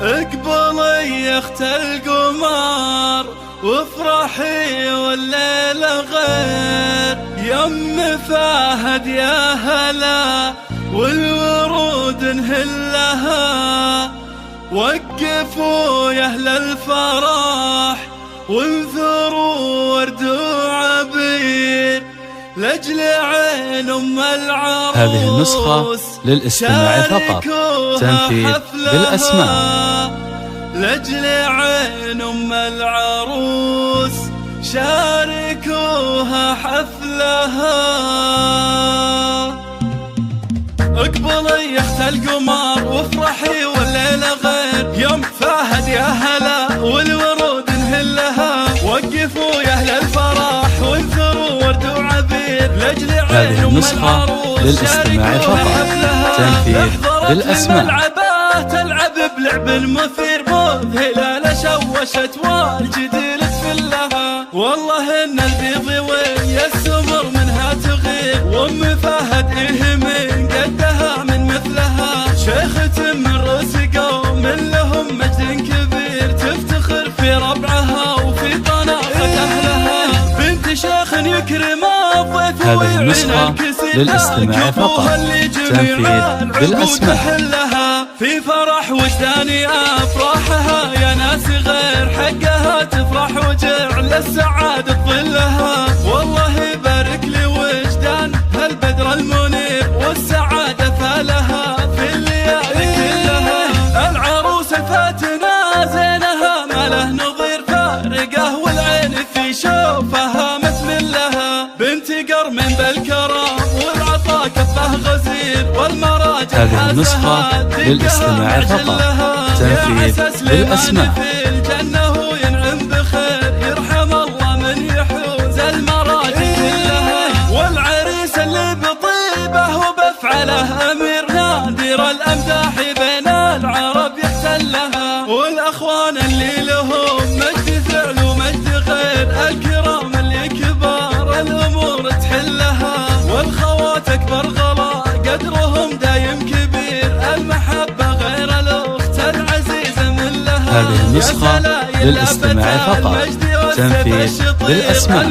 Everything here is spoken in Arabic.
اقبلي يا اخت القمر وافرحي والليلة غير، يم فهد يا هلا والورود نهلها. وقفوا يا اهل الفرح وانثروا ورد وعبير لاجل عين ام العروس. هذه النسخة للاستماع فقط، تنفيذ بالأسماء. لاجل عين ام العروس شاركوها حفلها. اقبلي يا اخت القمر وافرحي والليلة غير، يوم فهد يا هلا والورود نهلها. وقفوا يا اهل الفرح وانثروا ورد وعبير لاجل عين ام العروس للاستماع فقط، تنفيذ بالأسماء. تلعب بلعب مثير مذهل لشوشت والجديل تفلها. والله ان البيض ويا السمر منها تغير، وام فهد من قدها من مثلها. شيخة من رزق ومن لهم مجد كبير، تفتخر في ربعها وفي طنافة اهلها. بنت شيخ يكرم الضيف هذه النسخة للاستماع فقط، تنفيذ بالأسماء. في فرح وجداني أفراحها يا ناس غير حقها تفرح وجعل السعادة تظلها. والله يبارك لي وجدان هالبدر المنير والسعادة فالها في الليالي كلها. العروس الفاتنة زينها ما له نظير فارقه، والعين في شوفها متملها. بنت قرم بالكرم والعطا كفه غزير، والمراجل هذه النسخة للاستماع فقط، تنفيذ بالأسماء. في الجنة وينعم بخير، يرحم الله من يحوز المراجل كلها. والعريس اللي بطيبه وبفعله أمير نادر الأمداح بين العرب يحتلها. والأخوان اللي لهم مجد فعل ومجد غير، الكرام اللي كبار الأمور تحلها. والخوات أكبر غلا قدرهم دايم كبير، المحبة غير الأخت العزيزة من لها. هذه النسخة للاستماع فقط، تنفيذ بالأسماء.